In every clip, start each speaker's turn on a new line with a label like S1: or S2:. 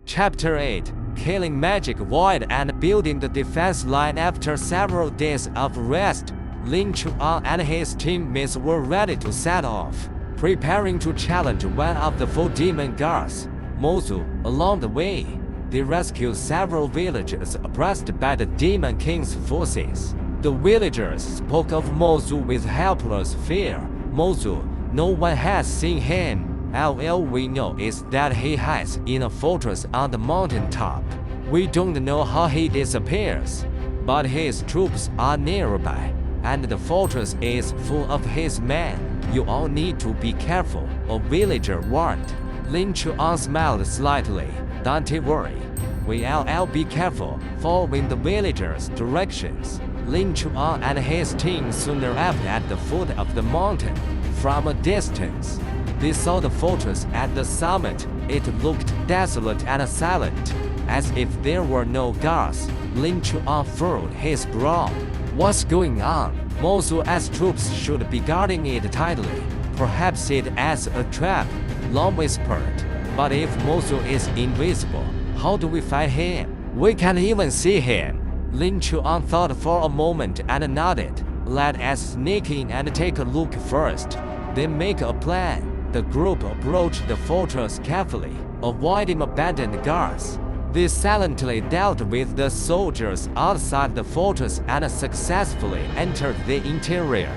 S1: Chapter 8: Killing Magic Void and Building the Defense Line. After several days of rest, Lin Chuan and his teammates were ready to set off, preparing to challenge one of the 4 demon guards, Mozu. Along the way, they rescued several villagers oppressed by the Demon King's forces. The villagers spoke of Mozu with helpless fear. Mozu, no one has seen him. All we know is that he hides in a fortress on the mountain top. We don't know how he disappears, but his troops are nearby, and the fortress is full of his men. You all need to be careful, a villager warned. Lin Chuan smiled slightly. Don't worry, we'll be careful, following the villagers' directions. Lin Chuan and his team soon arrived at the foot of the mountain. From a distance, they saw the fortress at the summit. It looked desolate and silent, as if there were no guards. Lin Chuan furrowed his brow. What's going on? Mozu's troops should be guarding it tightly. Perhaps it as a trap, Long whispered. But if Mozu is invisible, how do we fight him? We can't even see him. Lin Chuan thought for a moment and nodded. Let us sneak in and take a look first, then make a plan. The group approached the fortress carefully, avoiding abandoned guards. They silently dealt with the soldiers outside the fortress and successfully entered the interior.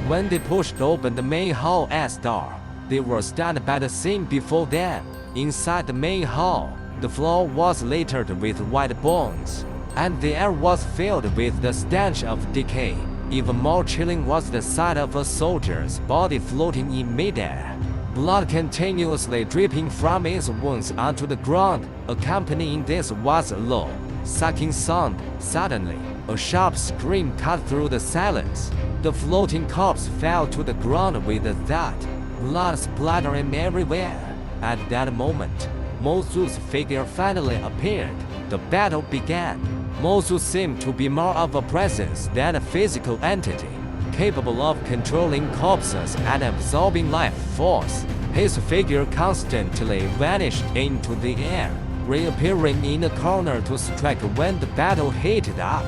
S1: When they pushed open the main hall's door, they were stunned by the scene before them. Inside the main hall, the floor was littered with white bones, and the air was filled with the stench of decay. Even more chilling was the sight of a soldier's body floating in midair, blood continuously dripping from its wounds onto the ground. Accompanying this was a low, sucking sound. Suddenly, a sharp scream cut through the silence. The floating corpse fell to the ground with a thud, blood splattering everywhere. At that moment, Mozu's figure finally appeared. The battle began. Mozu seemed to be more of a presence than a physical entity, capable of controlling corpses and absorbing life force. His figure constantly vanished into the air, reappearing in a corner to strike when the battle heated up.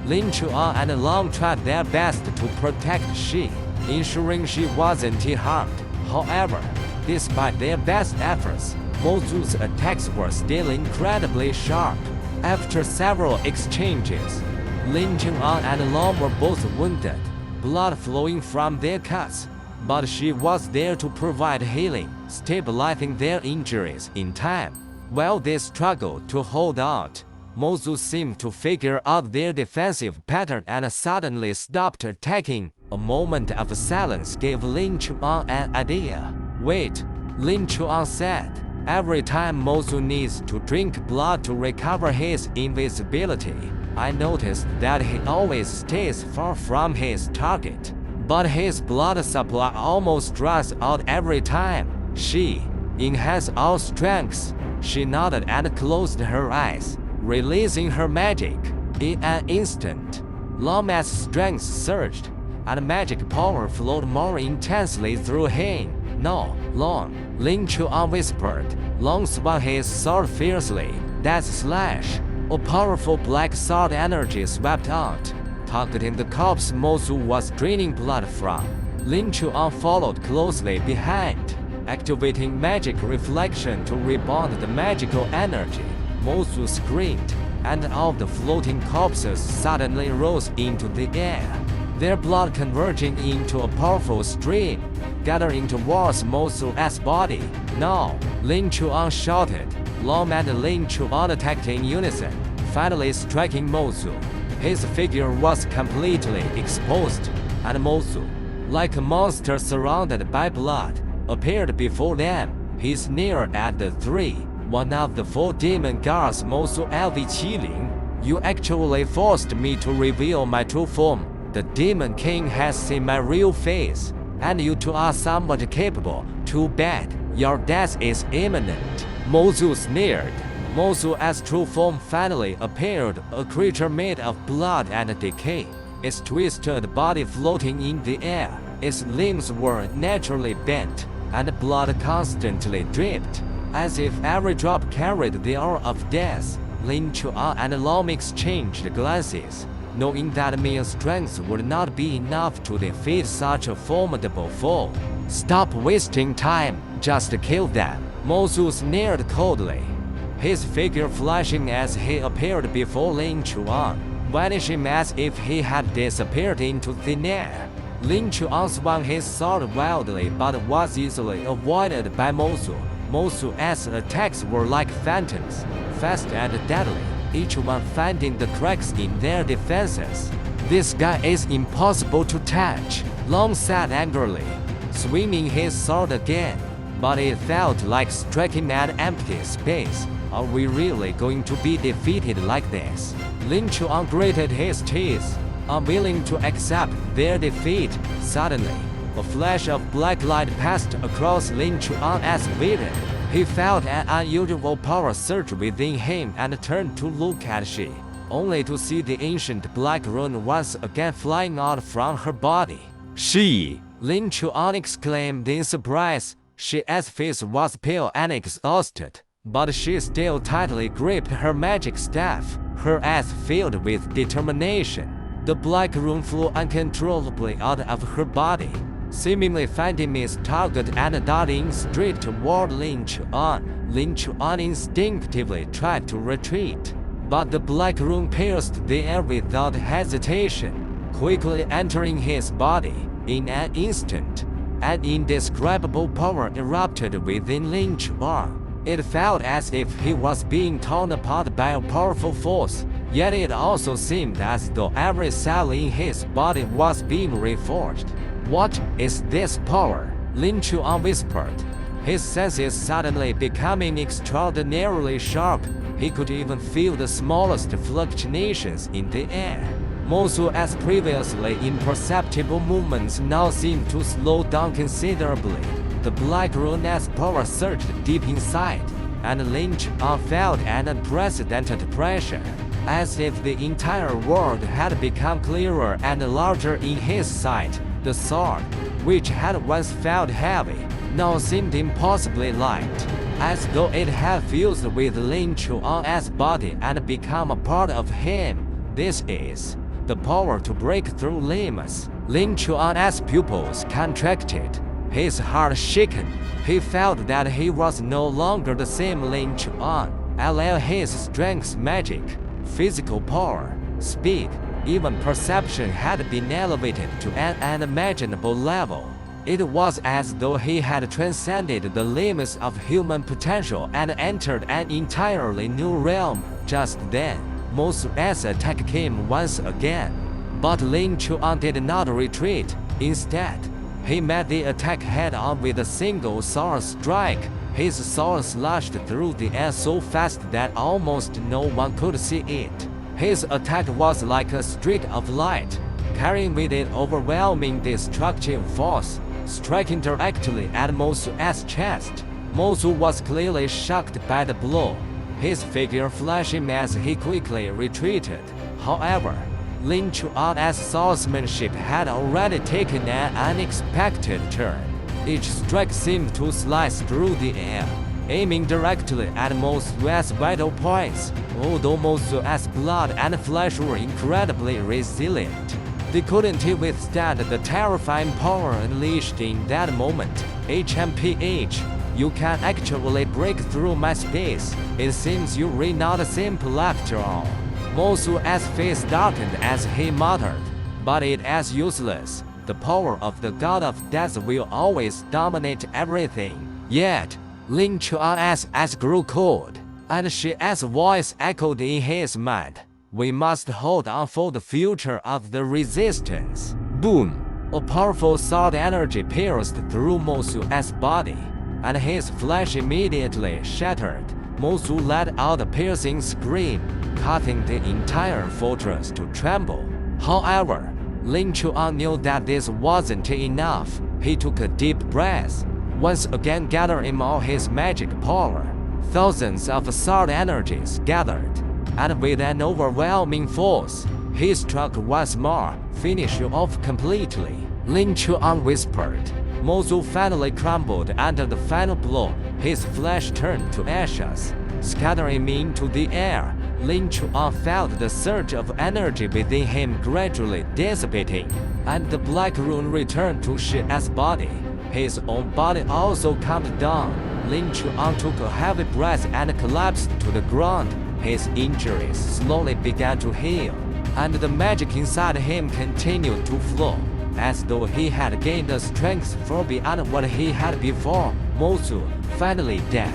S1: Lin Chuan and Long tried their best to protect Shi, ensuring she wasn't harmed. However, despite their best efforts, Mozu's attacks were still incredibly sharp. After several exchanges, Lin Chuan and Long were both wounded, blood flowing from their cuts, but she was there to provide healing, stabilizing their injuries in time. While they struggled to hold out, Mozu seemed to figure out their defensive pattern and suddenly stopped attacking. A moment of silence gave Lin Chuan an idea. Wait, Lin Chuan said. Every time Mozu needs to drink blood to recover his invisibility, I noticed that he always stays far from his target. But his blood supply almost dries out every time. She enhanced our strengths. She nodded and closed her eyes, releasing her magic. In an instant, Long's strength surged, and magic power flowed more intensely through him. No, Long, Lin Chuan whispered. Long swung his sword fiercely. Death slash! A powerful black sword energy swept out, targeting the corpse Mozu was draining blood from. Lin Chuan followed closely behind, activating magic reflection to rebound the magical energy. Mozu screamed, and all the floating corpses suddenly rose into the air, their blood converging into a powerful stream, gathering towards Mozu's body. Now, Lin Chuan shouted. Long and Lin Chuan attacked in unison, finally striking Mozu. His figure was completely exposed, and Mozu, like a monster surrounded by blood, appeared before them. He sneered at the three. One of the 4 demon guards, Mozu LV Qilin. You actually forced me to reveal my true form. The Demon King has seen my real face, and you two are somewhat capable. Too bad, your death is imminent. Mozu sneered. Mozu's true form finally appeared, a creature made of blood and decay, its twisted body floating in the air. Its limbs were naturally bent, and blood constantly dripped. As if every drop carried the aura of death, Lin Chuan and Long exchanged glances, knowing that mere strength would not be enough to defeat such a formidable foe. "Stop wasting time, just kill them," Mo Su sneered coldly, his figure flashing as he appeared before Lin Chuan, vanishing as if he had disappeared into thin air. Lin Chuan swung his sword wildly but was easily avoided by Mo Su. Mo Su's attacks were like phantoms, fast and deadly, each one finding the cracks in their defenses. "This guy is impossible to touch," Long said angrily, swinging his sword again. But it felt like striking an empty space. Are we really going to be defeated like this? Lin Chuan gritted his teeth, unwilling to accept their defeat. Suddenly, a flash of black light passed across Lin Chuan's vision. He felt an unusual power surge within him and turned to look at She, only to see the ancient black rune once again flying out from her body. "She!" Lin Chuan exclaimed in surprise. She's face was pale and exhausted, but she still tightly gripped her magic staff, her eyes filled with determination. The black rune flew uncontrollably out of her body, seemingly finding its target and darting straight toward Lin Chuan. Lin Chuan instinctively tried to retreat, but the black rune pierced the air without hesitation, quickly entering his body. In an instant, an indescribable power erupted within Lin Chuan. It felt as if he was being torn apart by a powerful force, yet it also seemed as though every cell in his body was being reforged. "What is this power?" Lin Chuan whispered, his senses suddenly becoming extraordinarily sharp. He could even feel the smallest fluctuations in the air. Mo Su's previously imperceptible movements now seemed to slow down considerably. The black rune's power surged deep inside, and Lin Chuan felt an unprecedented pressure, as if the entire world had become clearer and larger in his sight. The sword, which had once felt heavy, now seemed impossibly light, as though it had fused with Lin Chuan's body and become a part of him. "This is the power to break through limits." Lin Chuan's pupils contracted, his heart shaken. He felt that he was no longer the same Lin Chuan. All his strength, magic, physical power, speed, even perception had been elevated to an unimaginable level. It was as though he had transcended the limits of human potential and entered an entirely new realm. Just then, Mo Su's attack came once again, but Lin Chuan did not retreat. Instead, he met the attack head-on with a single sword strike. His sword slashed through the air so fast that almost no one could see it. His attack was like a streak of light, carrying with it overwhelming destructive force, striking directly at Mo Su's chest. Mo Su was clearly shocked by the blow, his figure flashing as he quickly retreated. However, Lin Chuan's swordsmanship had already taken an unexpected turn. Each strike seemed to slice through the air, aiming directly at Mo Su's vital points. Although Mo Su's blood and flesh were incredibly resilient, they couldn't withstand the terrifying power unleashed in that moment. "HMPH, you can actually break through my space. It seems you're not simple after all." Mo Su's face darkened as he muttered, "But it is useless. The power of the god of death will always dominate everything." Yet, Lin Chuan's eyes grew cold, and She's voice echoed in his mind. "We must hold on for the future of the resistance." Boom! A powerful sword energy pierced through Mo Su's body, and his flesh immediately shattered. Mo Su let out a piercing scream, causing the entire fortress to tremble. However, Lin Chuan knew that this wasn't enough. He took a deep breath, once again gathering all his magic power. Thousands of sword energies gathered, and with an overwhelming force, he struck once more, finishing off completely. Lin Chuan whispered. Mo Su finally crumbled under the final blow, his flesh turned to ashes, scattering into the air. Lin Chuan felt the surge of energy within him gradually dissipating, and the black rune returned to Shi's body. His own body also calmed down. Lin Chuan took a heavy breath and collapsed to the ground. His injuries slowly began to heal, and the magic inside him continued to flow, as though he had gained a strength far beyond what he had before. Mozu, finally dead.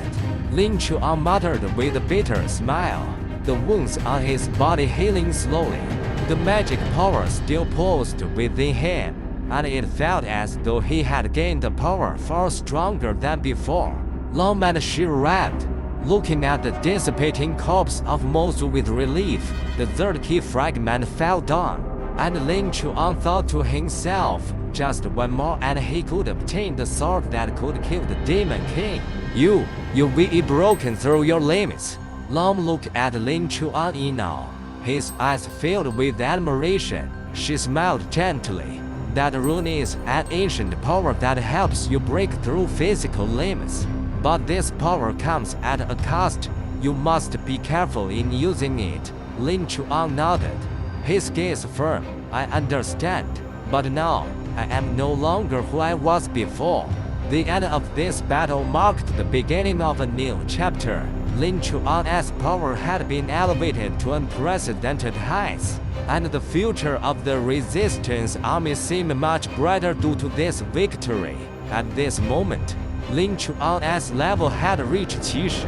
S1: Lin Chuan muttered with a bitter smile, the wounds on his body healing slowly. The magic power still pulsed within him, and it felt as though he had gained a power far stronger than before. Long and she wrapped, looking at the dissipating corpse of Mozu with relief. The third key fragment fell down, and Lin Chuan thought to himself, just one more and he could obtain the sword that could kill the Demon King. You will be broken through your limits. Long looked at Lin Chuan now, his eyes filled with admiration. She smiled gently. That rune is an ancient power that helps you break through physical limits. But this power comes at a cost. You must be careful in using it. Lin Chuan nodded, his gaze firm. I understand, but now I am no longer who I was before. The end of this battle marked the beginning of a new chapter. Lin Chuan's power had been elevated to unprecedented heights, and the future of the resistance army seemed much brighter due to this victory. At this moment, Lin Chuan's level had reached Qishi.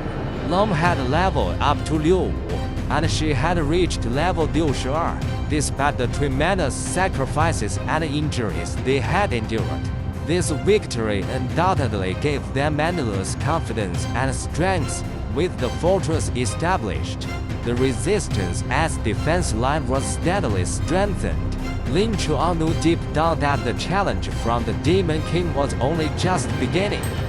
S1: Long had leveled up to Liu Wu, and she had reached level Liu Shu'er. Despite the tremendous sacrifices and injuries they had endured, this victory undoubtedly gave them endless confidence and strength. With the fortress established, the resistance defense line was steadily strengthened. Lin Chuan knew deep down that the challenge from the Demon King was only just beginning.